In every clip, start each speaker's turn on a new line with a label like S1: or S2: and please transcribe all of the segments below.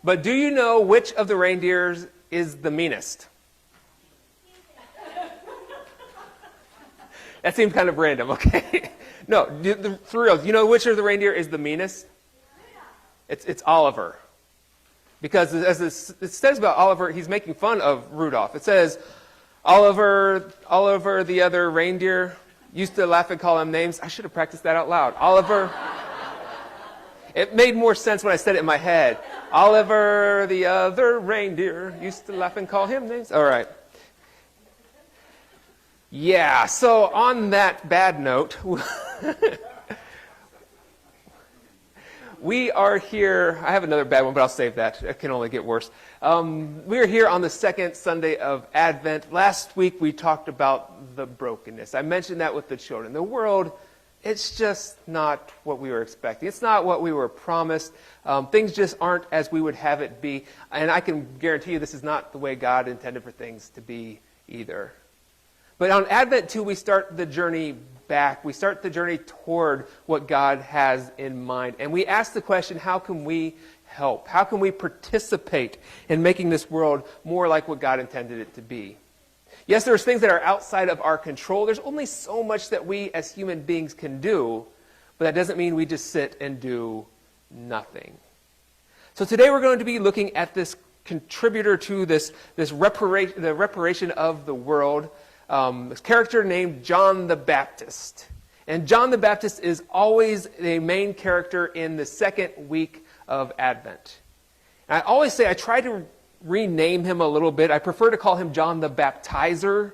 S1: But do you know which of the reindeers is the meanest? That seems kind of random, okay? No, for real, you know which of the reindeer is the meanest? It's Oliver. Because as it says about Oliver, he's making fun of Rudolph. It says, Oliver, the other reindeer, used to laugh and call him names. I should have practiced that out loud. Oliver. It made more sense when I said it in my head. Oliver, the other reindeer, used to laugh and call him names. All right. Yeah, so on that bad note, we are here. I have another bad one, but I'll save that. It can only get worse. We are here on the second Sunday of Advent. Last week we talked about the brokenness. I mentioned that with the children. The world, it's just not what we were expecting. It's not what we were promised. Things just aren't as we would have it be. And I can guarantee you this is not the way God intended for things to be either. But on Advent 2, we start the journey back. We start the journey toward what God has in mind. And we ask the question, how can we help? How can we participate in making this world more like what God intended it to be? Yes, there's things that are outside of our control. There's only so much that we as human beings can do, but that doesn't mean we just sit and do nothing. So today we're going to be looking at this contributor to the reparation of the world, this character named John the Baptist. And John the Baptist is always the main character in the second week of Advent. And I always say, I try to rename him a little bit. I prefer to call him John the Baptizer,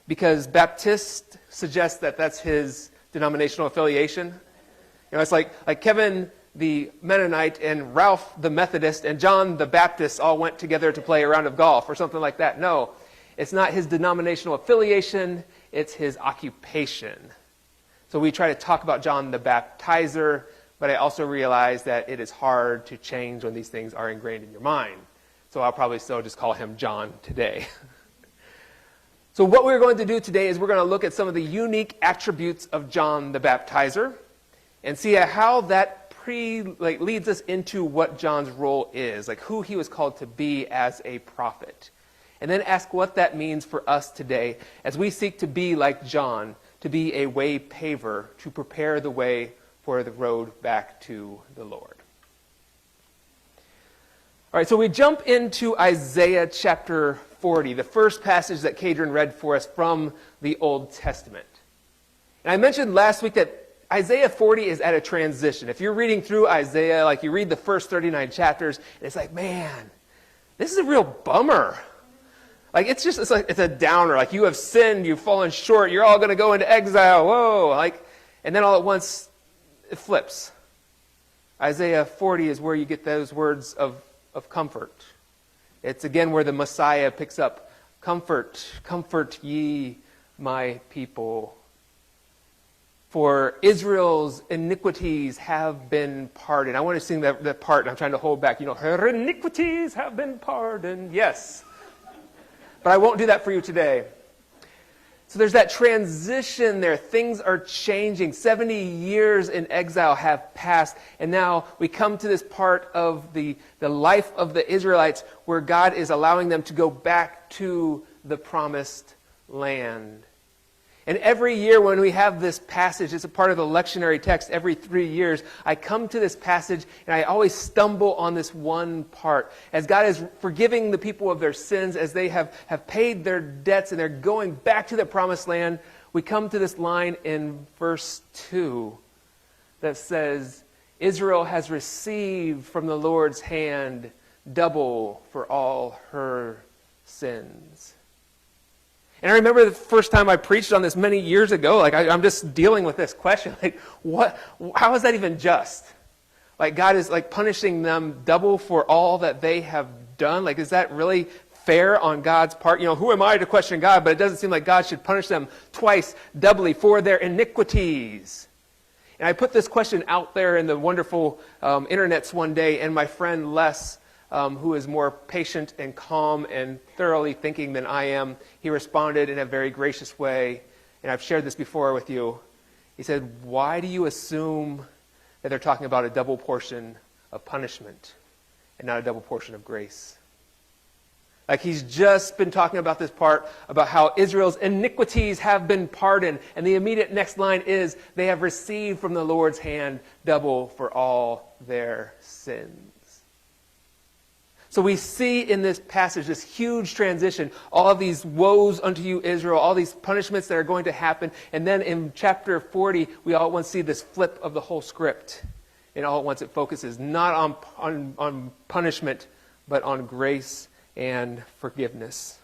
S1: because Baptist suggests that that's his denominational affiliation. You know, it's like Kevin the Mennonite and Ralph the Methodist and John the Baptist all went together to play a round of golf or something like that. No, it's not his denominational affiliation, it's his occupation. So we try to talk about John the Baptizer, but I also realize that it is hard to change when these things are ingrained in your mind. So I'll probably still just call him John today. So what we're going to do today is we're going to look at some of the unique attributes of John the Baptizer and see how that leads us into what John's role is, like who he was called to be as a prophet. And then ask what that means for us today as we seek to be like John, to be a way-paver, to prepare the way for the road back to the Lord. All right, so we jump into Isaiah chapter 40, the first passage that Kadron read for us from the Old Testament. And I mentioned last week that Isaiah 40 is at a transition. If you're reading through Isaiah, like you read the first 39 chapters, and it's like, man, this is a real bummer. Like it's a downer. Like you have sinned, you've fallen short, you're all going to go into exile. Whoa! And then all at once it flips. Isaiah 40 is where you get those words of comfort. It's again where the Messiah picks up, comfort, comfort ye my people. For Israel's iniquities have been pardoned. I want to sing that part, and I'm trying to hold back. You know, her iniquities have been pardoned. Yes. But I won't do that for you today. So there's that transition there. Things are changing. 70 years in exile have passed. And now we come to this part of the life of the Israelites where God is allowing them to go back to the promised land. And every year when we have this passage, it's a part of the lectionary text every 3 years, I come to this passage and I always stumble on this one part. As God is forgiving the people of their sins, as they have paid their debts and they're going back to the promised land, we come to this line in verse 2 that says, Israel has received from the Lord's hand double for all her sins. And I remember the first time I preached on this many years ago, I'm just dealing with this question, how is that even just? Like God is punishing them double for all that they have done? Is that really fair on God's part? You know, who am I to question God? But it doesn't seem like God should punish them twice, doubly for their iniquities. And I put this question out there in the wonderful internets one day, and my friend Les, who is more patient and calm and thoroughly thinking than I am, he responded in a very gracious way, and I've shared this before with you. He said, why do you assume that they're talking about a double portion of punishment? and not a double portion of grace. Like he's just been talking about this part about how Israel's iniquities have been pardoned. And the immediate next line is, they have received from the Lord's hand double for all their sins. So we see in this passage this huge transition, all of these woes unto you, Israel, all these punishments that are going to happen. And then in chapter 40, we all at once see this flip of the whole script. And all at once it focuses not on punishment, but on grace and forgiveness.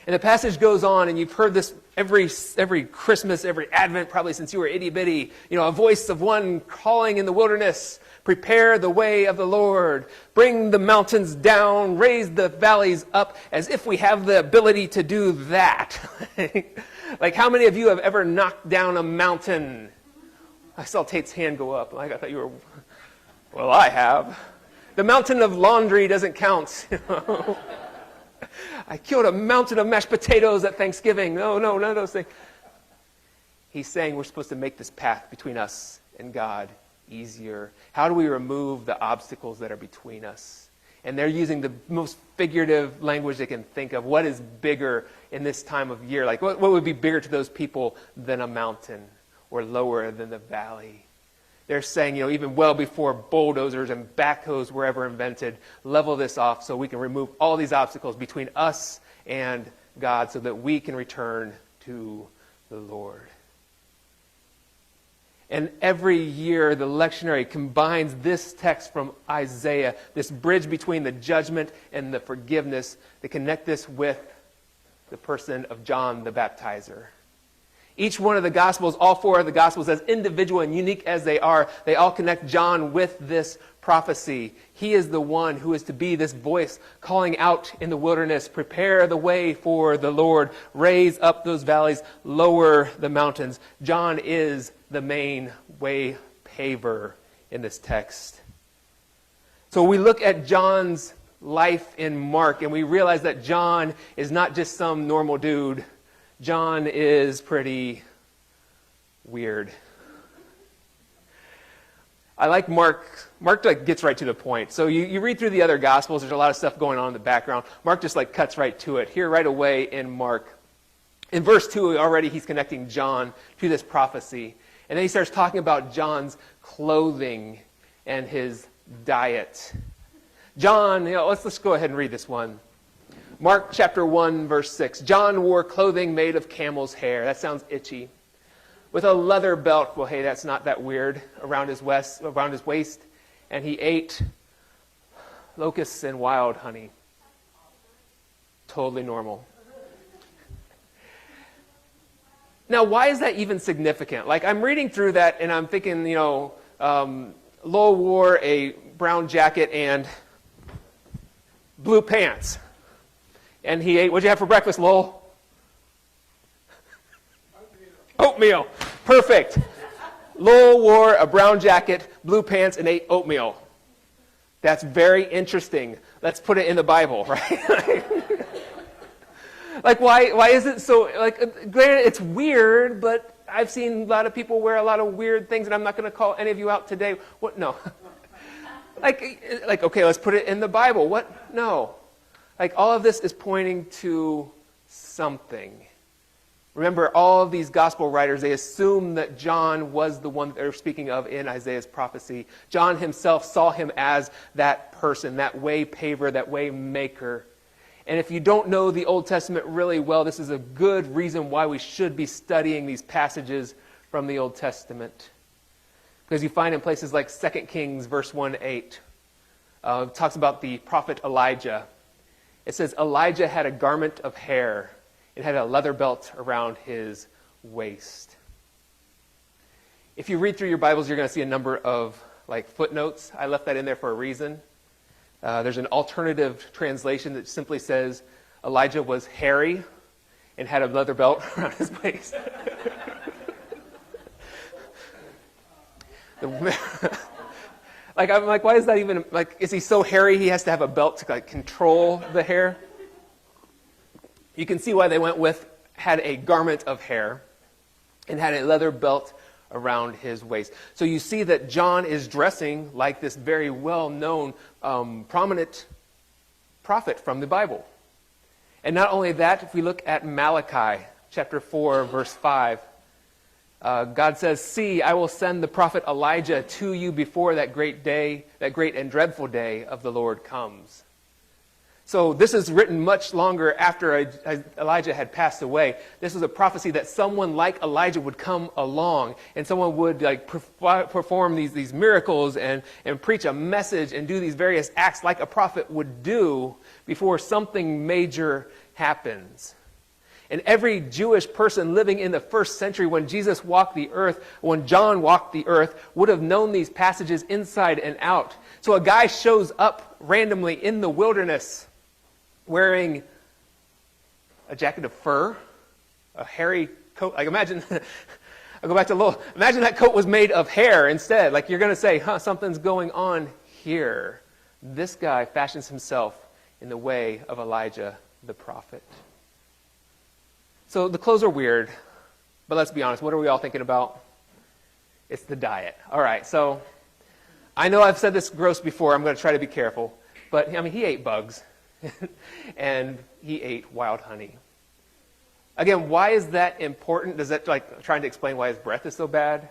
S1: And the passage goes on, and you've heard this every Christmas, every Advent, probably since you were itty-bitty. You know, a voice of one calling in the wilderness, prepare the way of the Lord, bring the mountains down, raise the valleys up, as if we have the ability to do that. Like how many of you have ever knocked down a mountain? I saw Tate's hand go up. Like I thought you were, well, I have. The mountain of laundry doesn't count. You know? I killed a mountain of mashed potatoes at Thanksgiving. No, none of those things. He's saying we're supposed to make this path between us and God easier. How do we remove the obstacles that are between us? And they're using the most figurative language they can think of. What is bigger in this time of year? Like what would be bigger to those people than a mountain, or lower than the valley? They're saying, you know, even well before bulldozers and backhoes were ever invented, level this off so we can remove all these obstacles between us and God so that we can return to the Lord. And every year, the lectionary combines this text from Isaiah, this bridge between the judgment and the forgiveness, to connect this with the person of John the Baptizer. Each one of the Gospels, all four of the Gospels, as individual and unique as they are, they all connect John with this prophecy. He is the one who is to be this voice calling out in the wilderness, prepare the way for the Lord, raise up those valleys, lower the mountains. John is the main way-paver in this text. So we look at John's life in Mark, and we realize that John is not just some normal dude. John is pretty weird. I like Mark. Mark gets right to the point. So you read through the other Gospels, there's a lot of stuff going on in the background. Mark just cuts right to it. Here right away in Mark. In verse 2 already he's connecting John to this prophecy. And then he starts talking about John's clothing and his diet. John, let's go ahead and read this one. Mark chapter 1, verse 6. John wore clothing made of camel's hair. That sounds itchy. With a leather belt. Well, hey, that's not that weird. Around his waist. And he ate locusts and wild honey. Totally normal. Now, why is that even significant? I'm reading through that and I'm thinking, Lowell wore a brown jacket and blue pants. And he ate, what'd you have for breakfast, Lowell? Oatmeal. Perfect. Lowell wore a brown jacket, blue pants, and ate oatmeal. That's very interesting. Let's put it in the Bible, right? Why is it so, granted, it's weird, but I've seen a lot of people wear a lot of weird things, and I'm not going to call any of you out today. What? No. Okay, let's put it in the Bible. What? No. All of this is pointing to something. Remember, all of these gospel writers, they assume that John was the one that they're speaking of in Isaiah's prophecy. John himself saw him as that person, that way paver, that way maker. And if you don't know the Old Testament really well, this is a good reason why we should be studying these passages from the Old Testament. Because you find in places like 2 Kings verse 1:8, it talks about the prophet Elijah. It says, Elijah had a garment of hair. It had a leather belt around his waist. If you read through your Bibles, you're going to see a number of footnotes. I left that in there for a reason. There's an alternative translation that simply says Elijah was hairy and had a leather belt around his waist. I'm why is that even, is he so hairy he has to have a belt to control the hair? You can see why they went with, had a garment of hair and had a leather belt around his waist. So you see that John is dressing like this very well-known, prominent prophet from the Bible. And not only that, if we look at Malachi chapter 4, verse 5, God says, "See, I will send the prophet Elijah to you before that great day, that great and dreadful day of the Lord comes." So this is written much longer after Elijah had passed away. This was a prophecy that someone like Elijah would come along, and someone would perform these miracles and preach a message and do these various acts like a prophet would do before something major happens. And every Jewish person living in the first century when Jesus walked the earth, when John walked the earth, would have known these passages inside and out. So a guy shows up randomly in the wilderness wearing a jacket of fur, a hairy coat. Like imagine, I'll go back to Lowell. Imagine that coat was made of hair instead. Like you're going to say, something's going on here. This guy fashions himself in the way of Elijah the prophet. So the clothes are weird, but let's be honest. What are we all thinking about? It's the diet. All right, so I know I've said this gross before. I'm going to try to be careful. But, I mean, he ate bugs. And he ate wild honey. Again, why is that important? Does that, trying to explain why his breath is so bad?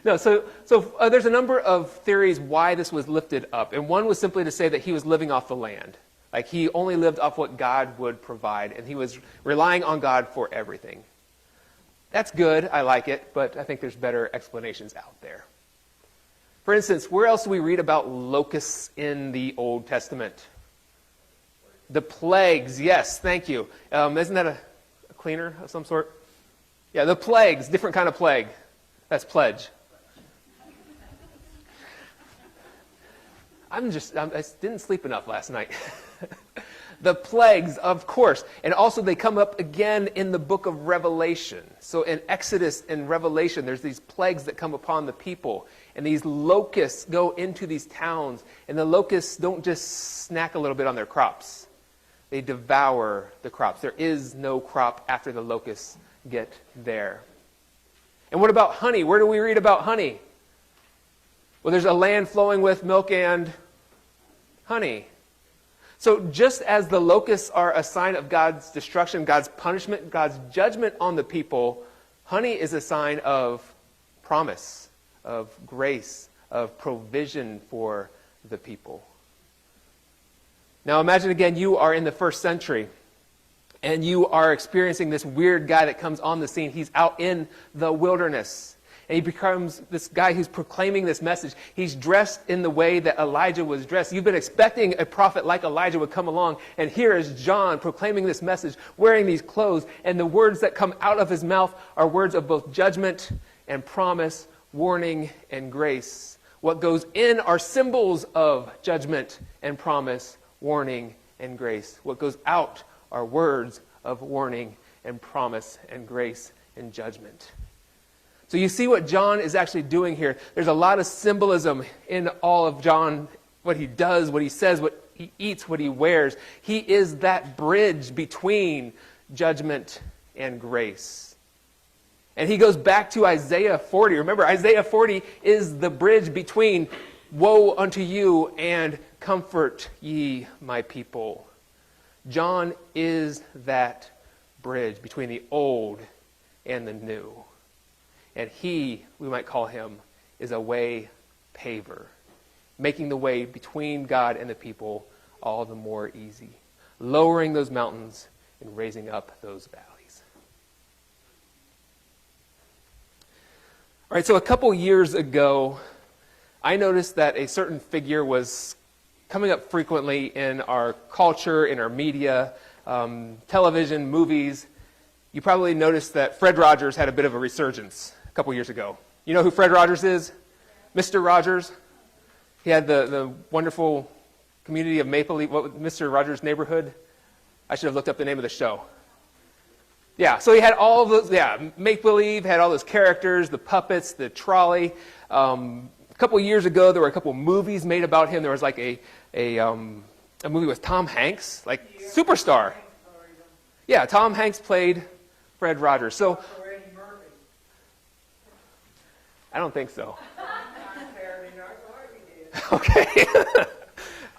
S1: No, so there's a number of theories why this was lifted up. And one was simply to say that he was living off the land. Like he only lived off what God would provide, and he was relying on God for everything. That's good, I like it, but I think there's better explanations out there. For instance, where else do we read about locusts in the Old Testament? The plagues, yes, thank you. Isn't that a cleaner of some sort? Yeah, the plagues, different kind of plague. That's pledge. I didn't sleep enough last night. The plagues, of course. And also they come up again in the book of Revelation. So in Exodus and Revelation, there's these plagues that come upon the people. And these locusts go into these towns. And the locusts don't just snack a little bit on their crops. They devour the crops. There is no crop after the locusts get there. And what about honey? Where do we read about honey? Well, there's a land flowing with milk and honey. So just as the locusts are a sign of God's destruction, God's punishment, God's judgment on the people, honey is a sign of promise, of grace, of provision for the people. Now imagine again, you are in the first century, and you are experiencing this weird guy that comes on the scene. He's out in the wilderness. And he becomes this guy who's proclaiming this message. He's dressed in the way that Elijah was dressed. You've been expecting a prophet like Elijah would come along. And here is John proclaiming this message, wearing these clothes. And the words that come out of his mouth are words of both judgment and promise, warning and grace. What goes in are symbols of judgment and promise, warning and grace. What goes out are words of warning and promise and grace and judgment. So you see what John is actually doing here. There's a lot of symbolism in all of John, what he does, what he says, what he eats, what he wears. He is that bridge between judgment and grace. And he goes back to Isaiah 40. Remember, Isaiah 40 is the bridge between woe unto you and comfort ye my people. John is that bridge between the old and the new. And he, we might call him, is a way-paver, making the way between God and the people all the more easy, lowering those mountains and raising up those valleys. All right, so a couple years ago, I noticed that a certain figure was coming up frequently in our culture, in our media, television, movies. You probably noticed that Fred Rogers had a bit of a resurgence a couple years ago. You know who Fred Rogers is? Mr. Rogers. He had the wonderful community of Maple Leaf, Mr. Rogers' Neighborhood. I should have looked up the name of the show. Yeah, so he had all of those, Maple Leaf had all those characters, the puppets, the trolley. A couple years ago, there were a couple movies made about him. There was like a movie with Tom Hanks, like superstar. Yeah, Tom Hanks played Fred Rogers. So,
S2: Also Eddie Murphy.
S1: I don't think so.
S2: Saturday Night Live he did.
S1: Okay.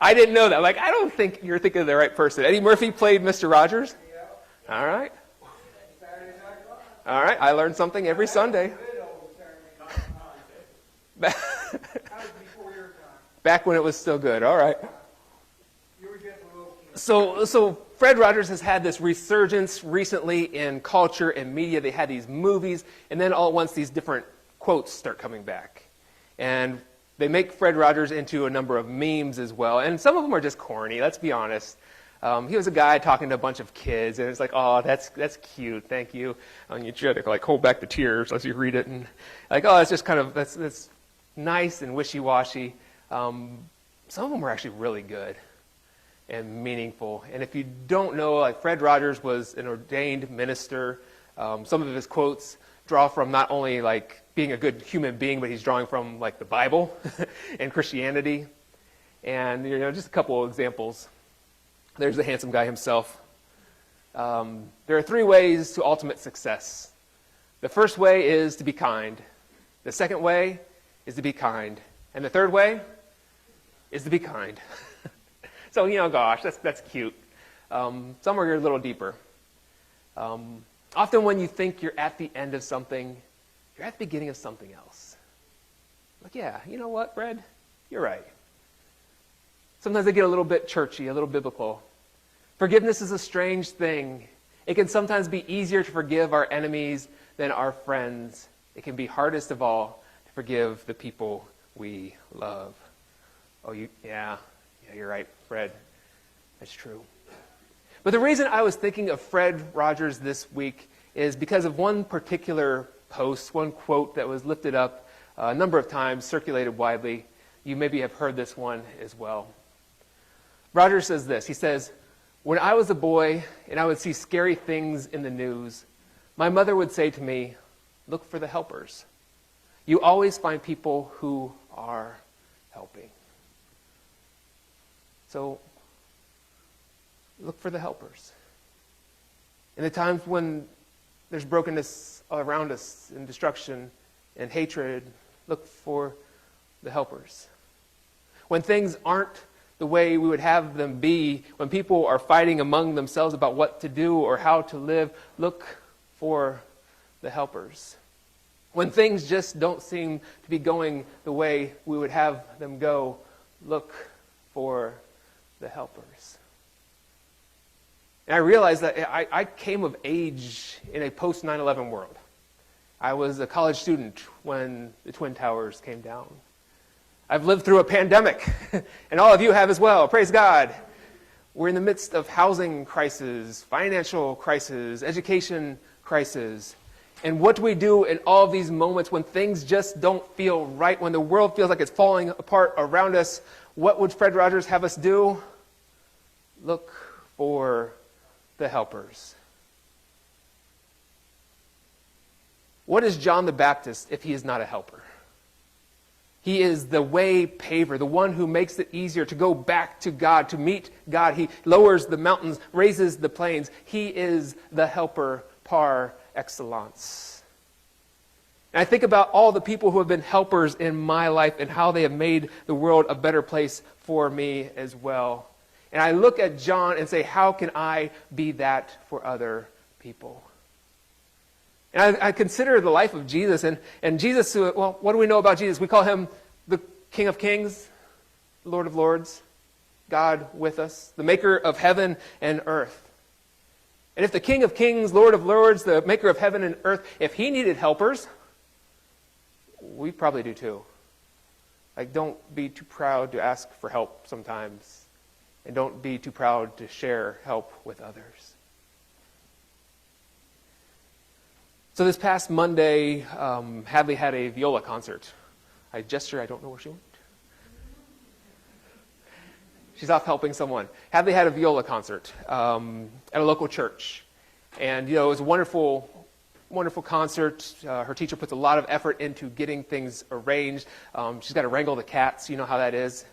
S1: I didn't know that. Like, I don't think you're thinking of the right person. Eddie Murphy played Mr. Rogers?
S2: Yeah.
S1: All right.
S2: Saturday Night Live.
S1: All right. I learn something every Sunday.
S2: Good old Saturday Night Live. That was before your time.
S1: Back when it was still good. All right.
S2: You were just a little kid.
S1: So Fred Rogers has had this resurgence recently in culture and media. They had these movies, and then all at once these different quotes start coming back. And they make Fred Rogers into a number of memes as well. And some of them are just corny, let's be honest. He was a guy talking to a bunch of kids, and it's like, oh, that's cute, thank you. And you try to like hold back the tears as you read it, and like, oh, it's just kind of that's nice and wishy-washy. Some of them were actually really good and meaningful. And if you don't know, like Fred Rogers was an ordained minister. Some of his quotes draw from not only like being a good human being, but he's drawing from like the Bible and Christianity. And just a couple of examples. There's the handsome guy himself. There are 3 ways to ultimate success. The first way is to be kind. The second way is to be kind. And the third way is to be kind. So, gosh, that's cute. Some are a little deeper. Often when you think you're at the end of something, you're at the beginning of something else. Like, yeah, you know what, Fred? You're right. Sometimes they get a little bit churchy, a little biblical. Forgiveness is a strange thing. It can sometimes be easier to forgive our enemies than our friends. It can be hardest of all to forgive the people we love. Oh, yeah, you're right, Fred. That's true. But the reason I was thinking of Fred Rogers this week is because of one particular post, one quote that was lifted up a number of times, circulated widely. You maybe have heard this one as well. Rogers says this. He says, "When I was a boy and I would see scary things in the news, my mother would say to me, 'Look for the helpers. You always find people who are helping.'" So, look for the helpers. In the times when there's brokenness all around us and destruction and hatred, look for the helpers. When things aren't the way we would have them be, when people are fighting among themselves about what to do or how to live, look for the helpers. When things just don't seem to be going the way we would have them go, look for the helpers. And I realized that I came of age in a post 9/11 world. I was a college student when the Twin Towers came down. I've lived through a pandemic, and all of you have as well. Praise God. We're in the midst of housing crisis, financial crisis, education crisis. And what do we do in all of these moments when things just don't feel right, when the world feels like it's falling apart around us? What would Fred Rogers have us do? Look for the helpers. What is John the Baptist if he is not a helper? He is the way-paver, the one who makes it easier to go back to God, to meet God. He lowers the mountains, raises the plains. He is the helper par excellence. And I think about all the people who have been helpers in my life and how they have made the world a better place for me as well. And I look at John and say, how can I be that for other people? And I consider the life of Jesus, and Jesus, well, what do we know about Jesus? We call him the King of Kings, Lord of Lords, God with us, the maker of heaven and earth. And if the King of Kings, Lord of Lords, the maker of heaven and earth, if he needed helpers, we probably do too. Like, don't be too proud to ask for help sometimes, and don't be too proud to share help with others. So this past Monday, Hadley had a viola concert. I gesture, I don't know where she went. She's off helping someone. Hadley had a viola concert at a local church. And, it was a wonderful, wonderful concert. Her teacher puts a lot of effort into getting things arranged. She's got to wrangle the cats, you know how that is.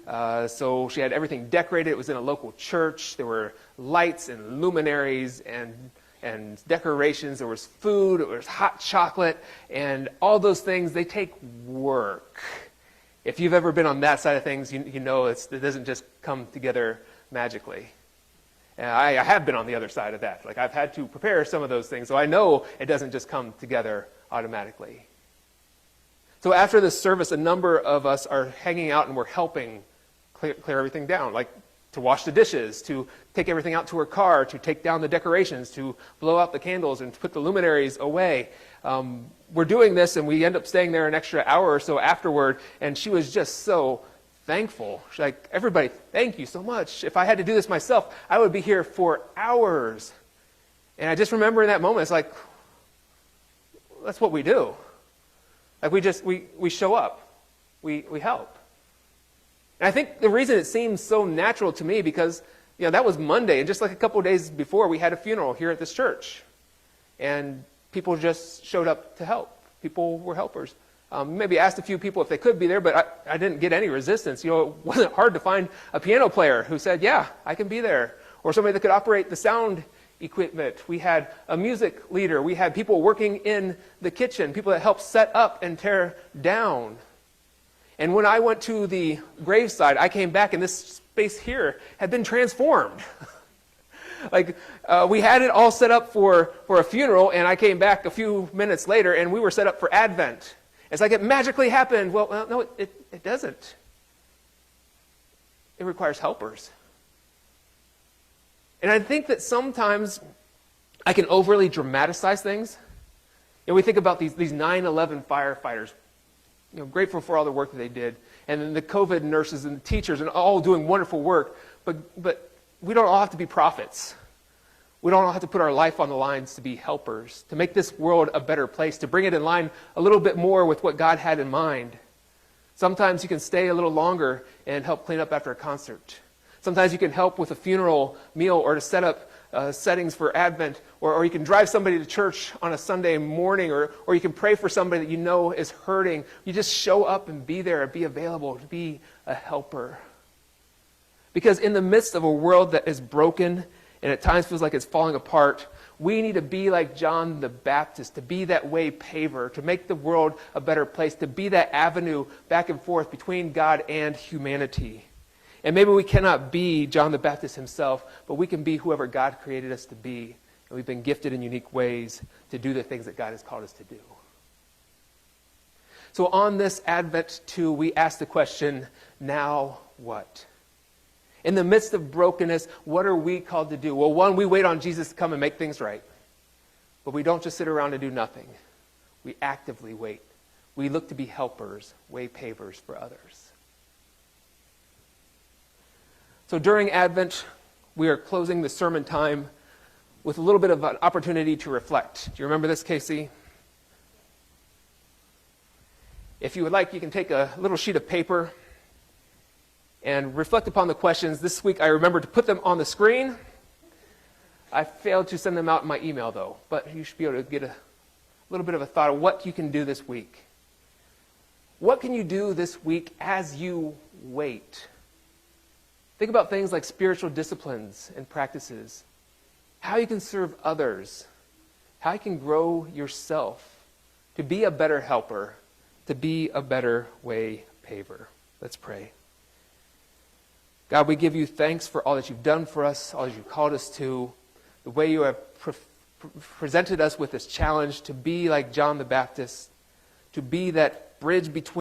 S1: So she had everything decorated. It was in a local church. There were lights and luminaries and and decorations. There was food. There was hot chocolate. And all those things, they take work. If you've ever been on that side of things, you know it doesn't just come together magically. And I have been on the other side of that. Like, I've had to prepare some of those things, so I know it doesn't just come together automatically. So after this service, a number of us are hanging out and we're helping clear everything down, like to wash the dishes, to take everything out to her car, to take down the decorations, to blow out the candles and put the luminaries away. We're doing this, and we end up staying there an extra hour or so afterward, and she was just so thankful. She's like, everybody, thank you so much. If I had to do this myself, I would be here for hours. And I just remember in that moment, it's like, that's what we do. Like, we show up. We help. And I think the reason it seems so natural to me, because that was Monday, and just like a couple of days before, we had a funeral here at this church. And people just showed up to help. People were helpers. Maybe asked a few people if they could be there, but I didn't get any resistance. It wasn't hard to find a piano player who said, yeah, I can be there. Or somebody that could operate the sound equipment. We had a music leader. We had people working in the kitchen, people that helped set up and tear down. And when I went to the graveside, I came back and this space here had been transformed. We had it all set up for a funeral, and I came back a few minutes later and we were set up for Advent. It's like it magically happened. Well, no, it doesn't. It requires helpers. And I think that sometimes I can overly dramatize things. We think about these 9/11 firefighters, grateful for all the work that they did, and then the COVID nurses and the teachers and all doing wonderful work. But we don't all have to be prophets. We don't all have to put our life on the lines to be helpers, to make this world a better place, to bring it in line a little bit more with what God had in mind. Sometimes you can stay a little longer and help clean up after a concert. Sometimes you can help with a funeral meal or to set up settings for Advent, or you can drive somebody to church on a Sunday morning, or you can pray for somebody that you know is hurting. You just show up and be there and be available to be a helper. Because in the midst of a world that is broken and at times feels like it's falling apart, we need to be like John the Baptist, to be that way-paver, to make the world a better place, to be that avenue back and forth between God and humanity. And maybe we cannot be John the Baptist himself, but we can be whoever God created us to be. And we've been gifted in unique ways to do the things that God has called us to do. So on this Advent 2, we ask the question, now what? In the midst of brokenness, what are we called to do? Well, one, we wait on Jesus to come and make things right. But we don't just sit around and do nothing. We actively wait. We look to be helpers, way-pavers for others. So during Advent, we are closing the sermon time with a little bit of an opportunity to reflect. Do you remember this, Casey? If you would like, you can take a little sheet of paper and reflect upon the questions. This week, I remembered to put them on the screen. I failed to send them out in my email, though. But you should be able to get a little bit of a thought of what you can do this week. What can you do this week as you wait? Think about things like spiritual disciplines and practices, how you can serve others, how you can grow yourself to be a better helper, to be a better way-paver. Let's pray. God, we give you thanks for all that you've done for us, all that you've called us to, the way you have presented us with this challenge to be like John the Baptist, to be that bridge between